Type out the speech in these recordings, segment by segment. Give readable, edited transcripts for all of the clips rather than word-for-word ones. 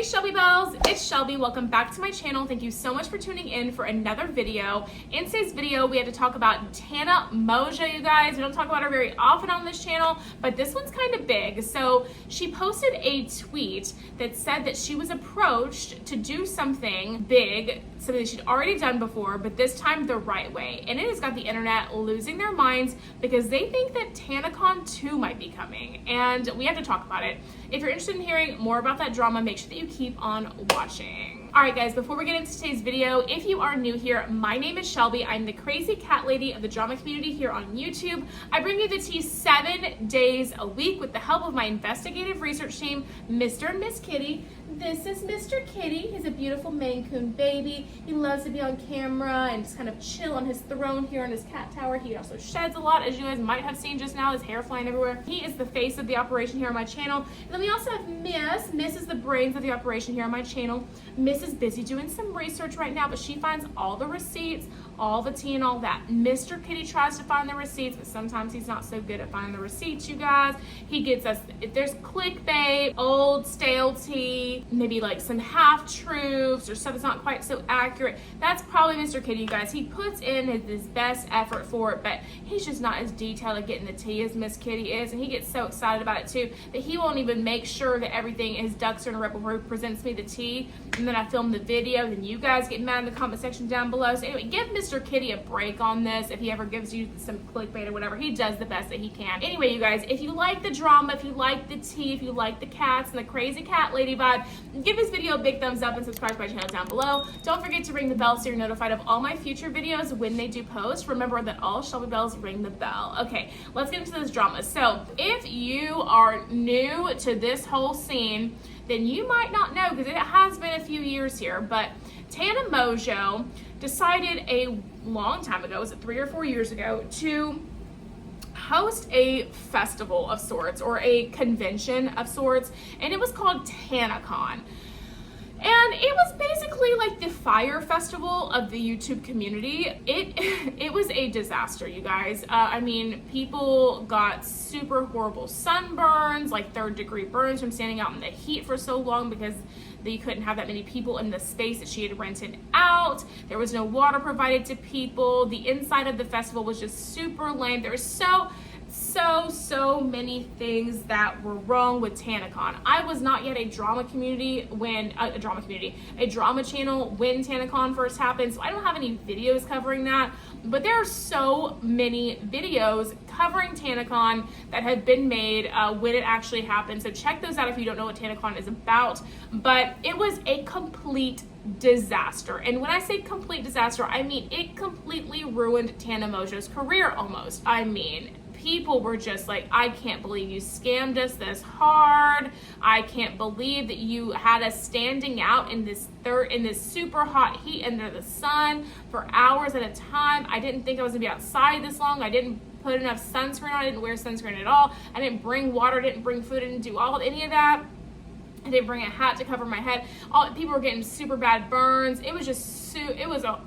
Hey Shelby Bells, it's Shelby. Welcome back to my channel. Thank you so much for tuning in for another video. In today's video, we had to talk about Tana Mongeau, you guys. We don't talk about her very often on this channel, but this one's kind of big. So she posted a tweet that said that she was approached to do something big, something that she'd already done before, but this time the right way. And it has got the internet losing their minds because they think that TANACON 2 might be coming. And we have to talk about it. If you're interested in hearing more about that drama, make sure that you keep on watching. All right, guys, before we get into today's video, if you are new here, my name is Shelby. I'm the crazy cat lady of the drama community here on YouTube. I bring you the tea 7 days a week with the help of my investigative research team, Mr. and Miss Kitty. This is Mr. Kitty. He's a beautiful Maine Coon baby. He loves to be on camera and just kind of chill on his throne here in his cat tower. He also sheds a lot, as you guys might have seen just now, his hair flying everywhere. He is the face of the operation here on my channel. And then we also have Miss. Miss is the brains of the operation here on my channel. Miss is busy doing some research right now, but she finds all the receipts, all the tea and all that. Mr. Kitty tries to find the receipts, but sometimes he's not so good at finding the receipts, you guys. He gets us, if there's clickbait, old stale tea, maybe like some half-truths or stuff that's not quite so accurate. That's probably Mr. Kitty, you guys. He puts in his best effort for it, but he's just not as detailed at getting the tea as Miss Kitty is, and he gets so excited about it too that he won't even make sure that everything, his ducks are in a row before he presents me the tea, and then I film the video, then you guys get mad in the comment section down below. So anyway, give Mr. Kitty a break on this. If he ever gives you some clickbait or whatever, he does the best that he can. Anyway, you guys, if you like the drama, if you like the tea, if you like the cats and the crazy cat lady vibe, give this video a big thumbs up and subscribe to my channel down below. Don't forget to ring the bell so you're notified of all my future videos when they do post. Remember that all Shelby Bells ring the bell. Okay, let's get into this drama. So if you are new to this whole scene, then you might not know because it has been a few years here, but Tana Mongeau decided a long time ago, was it 3 or 4 years ago, to host a festival of sorts or a convention of sorts, and it was called TANACON. And it was basically like the fire festival of the YouTube community. It was a disaster, you guys. I mean, people got super horrible sunburns, like 3rd-degree burns from standing out in the heat for so long because they couldn't have that many people in the space that she had rented out. There was no water provided to people. The inside of the festival was just super lame. There was so many things that were wrong with TANACON. I was not yet a drama community when a drama channel when TANACON first happened, so I don't have any videos covering that, but there are so many videos covering TANACON that have been made when it actually happened, so check those out if you don't know what TANACON is about. But it was a complete disaster, and when I say complete disaster, I mean it completely ruined Tana Mongeau's career almost. I mean, people were just like, I can't believe you scammed us this hard. I can't believe that you had us standing out in this super hot heat under the sun for hours at a time. I didn't think I was gonna be outside this long. I didn't put enough sunscreen on. I didn't wear sunscreen at all. I didn't bring water, didn't bring food, I didn't do any of that. I didn't bring a hat to cover my head. People were getting super bad burns. It was just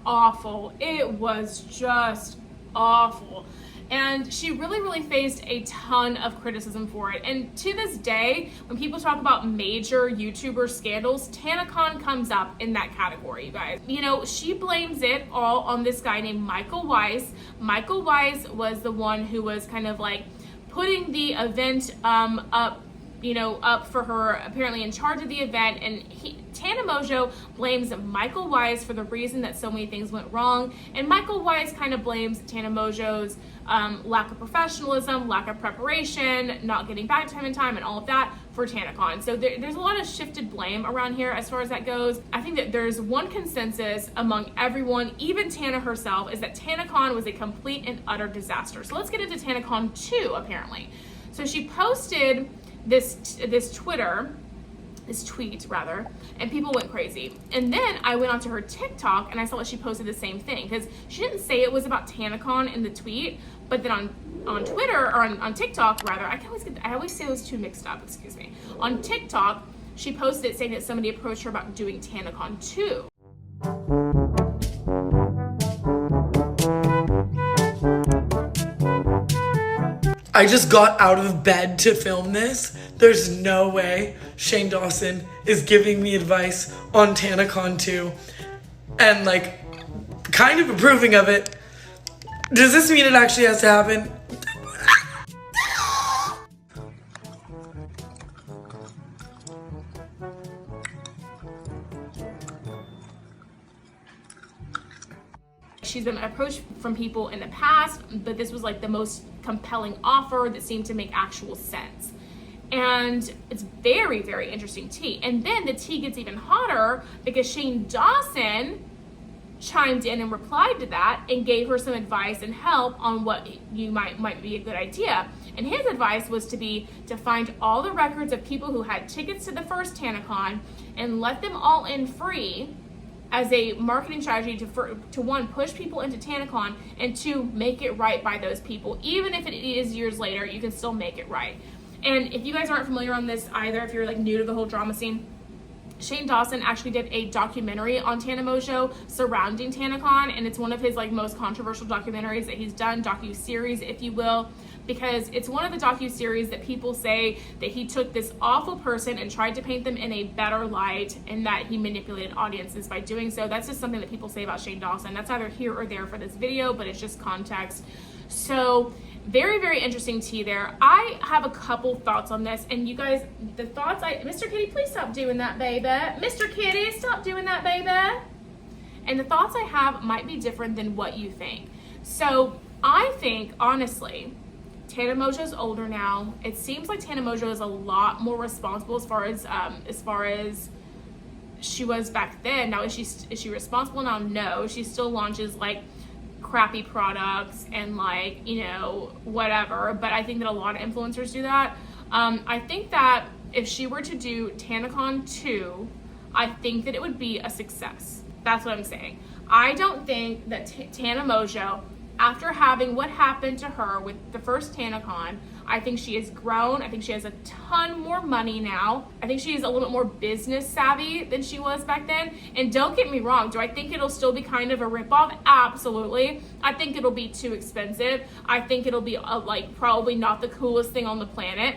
awful. It was just awful. And she really faced a ton of criticism for it. And to this day, when people talk about major YouTuber scandals, TANACON comes up in that category, you guys. You know, she blames it all on this guy named Michael Weiss. Michael Weiss was the one who was kind of like putting the event up for her, apparently in charge of the event, and Tana Mongeau blames Michael Weiss for the reason that so many things went wrong, and Michael Weiss kind of blames Tana Mongeau's lack of professionalism, lack of preparation, not getting back to him in time, and all of that for TANACON. So there's a lot of shifted blame around here as far as that goes. I think that there's one consensus among everyone, even Tana herself, is that TANACON was a complete and utter disaster. So let's get into TANACON 2, apparently. So she posted this tweet, and people went crazy. And then I went onto her TikTok and I saw that she posted the same thing, because she didn't say it was about TANACON in the tweet, but then on Twitter, or on TikTok rather, I always say those two mixed up, excuse me. On TikTok, she posted it saying that somebody approached her about doing TANACON 2. I just got out of bed to film this. There's no way Shane Dawson is giving me advice on TANACON 2 and like kind of approving of it. Does this mean it actually has to happen? She's been approached from people in the past, but this was like the most compelling offer that seemed to make actual sense. And it's very, very interesting tea. And then the tea gets even hotter because Shane Dawson chimed in and replied to that and gave her some advice and help on what you might be a good idea. And his advice was to find all the records of people who had tickets to the first TANACON and let them all in free as a marketing strategy to one, push people into TANACON, and two, make it right by those people. Even if it is years later, you can still make it right. And if you guys aren't familiar on this either, if you're like new to the whole drama scene, Shane Dawson actually did a documentary on Tana Mongeau surrounding TANACON, and it's one of his like most controversial documentaries that he's done, docu-series if you will, because it's one of the docu-series that people say that he took this awful person and tried to paint them in a better light and that he manipulated audiences by doing so. That's just something that people say about Shane Dawson. That's either here or there for this video, but it's just context. So very, very interesting tea there. I have a couple thoughts on this, and you guys, the thoughts Mr. Kitty, please stop doing that, baby. Mr. Kitty, stop doing that, baby. And the thoughts I have might be different than what you think. So I think, honestly, Tana Mongeau's older now. It seems like Tana Mongeau is a lot more responsible as far as she was back then. Now, is she responsible now? No. She still launches like crappy products and like, you know, whatever. But I think that a lot of influencers do that. I think that if she were to do TANACON 2, I think that it would be a success. That's what I'm saying. I don't think that Tana Mongeau, after having what happened to her with the first TANACON, I think she has grown. I think she has a ton more money now. I think she is a little bit more business savvy than she was back then. And don't get me wrong, do I think it'll still be kind of a ripoff? Absolutely. I think it'll be too expensive. I think it'll be like probably not the coolest thing on the planet.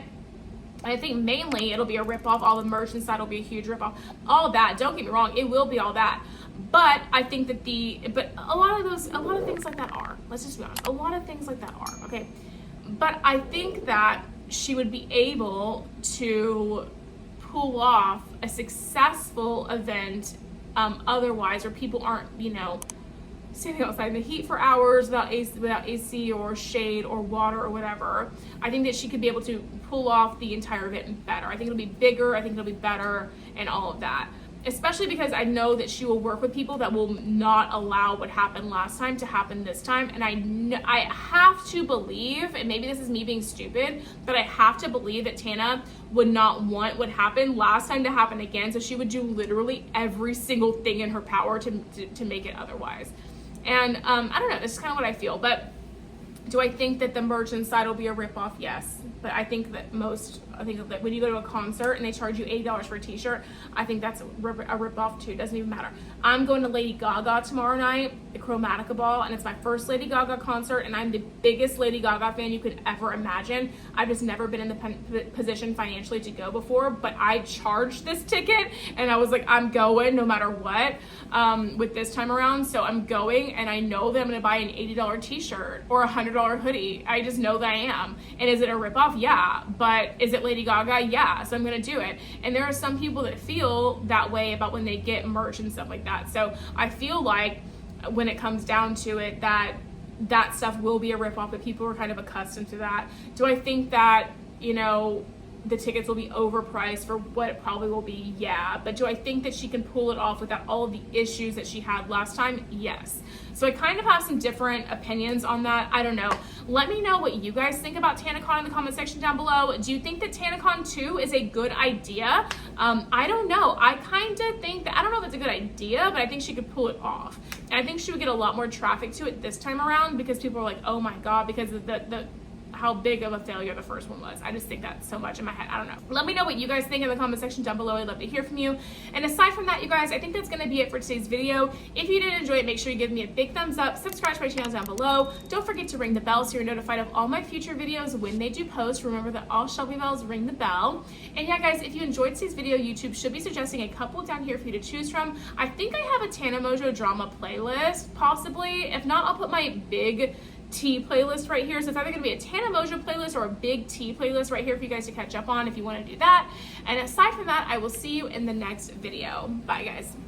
I think mainly it'll be a ripoff. All the merch inside will be a huge ripoff. All that, don't get me wrong, it will be all that. But I think that a lot of things like that are. Let's just be honest. A lot of things like that are, okay? But I think that she would be able to pull off a successful event otherwise, where people aren't, you know, standing outside in the heat for hours without AC or shade or water or whatever. I think that she could be able to pull off the entire event better. I think it'll be bigger. I think it'll be better and all of that. Especially because I know that she will work with people that will not allow what happened last time to happen this time. And I have to believe, and maybe this is me being stupid, but I have to believe that Tana would not want what happened last time to happen again. So she would do literally every single thing in her power to make it otherwise. And I don't know, this is kind of what I feel. But do I think that the merch inside will be a ripoff? Yes. But I think that when you go to a concert and they charge you $80 for a t-shirt, I think that's a ripoff too. It doesn't even matter. I'm going to Lady Gaga tomorrow night, the Chromatica Ball, and it's my first Lady Gaga concert, and I'm the biggest Lady Gaga fan you could ever imagine. I've just never been in the position financially to go before, but I charged this ticket, and I was like, I'm going no matter what with this time around. So I'm going, and I know that I'm going to buy an $80 t-shirt or a $100 hoodie. I just know that I am. And is it a ripoff? Yeah. But is it Lady Gaga? Yeah. So I'm going to do it. And there are some people that feel that way about when they get merch and stuff like that. So I feel like when it comes down to it, that stuff will be a ripoff, but people are kind of accustomed to that. Do I think that, you know, the tickets will be overpriced for what it probably will be? Yeah. But do I think that she can pull it off without all of the issues that she had last time? Yes. So I kind of have some different opinions on that. I don't know. Let me know what you guys think about TANACON in the comment section down below. Do you think that TANACON 2 is a good idea? I don't know. I kind of think that, I don't know if it's a good idea, but I think she could pull it off. And I think she would get a lot more traffic to it this time around because people are like, oh my God, because of the how big of a failure the first one was. I just think that's so much in my head. I don't know. Let me know what you guys think in the comment section down below. I'd love to hear from you. And aside from that, you guys, I think that's going to be it for today's video. If you did enjoy it, make sure you give me a big thumbs up, subscribe to my channel down below. Don't forget to ring the bell so you're notified of all my future videos when they do post. Remember that all Shelby bells ring the bell. And yeah, guys, if you enjoyed today's video, YouTube should be suggesting a couple down here for you to choose from. I think I have a Tana Mongeau drama playlist, possibly. If not, I'll put my big T playlist right here. So it's either going to be a Tana Mongeau playlist or a big T playlist right here for you guys to catch up on if you want to do that. And aside from that, I will see you in the next video. Bye, guys.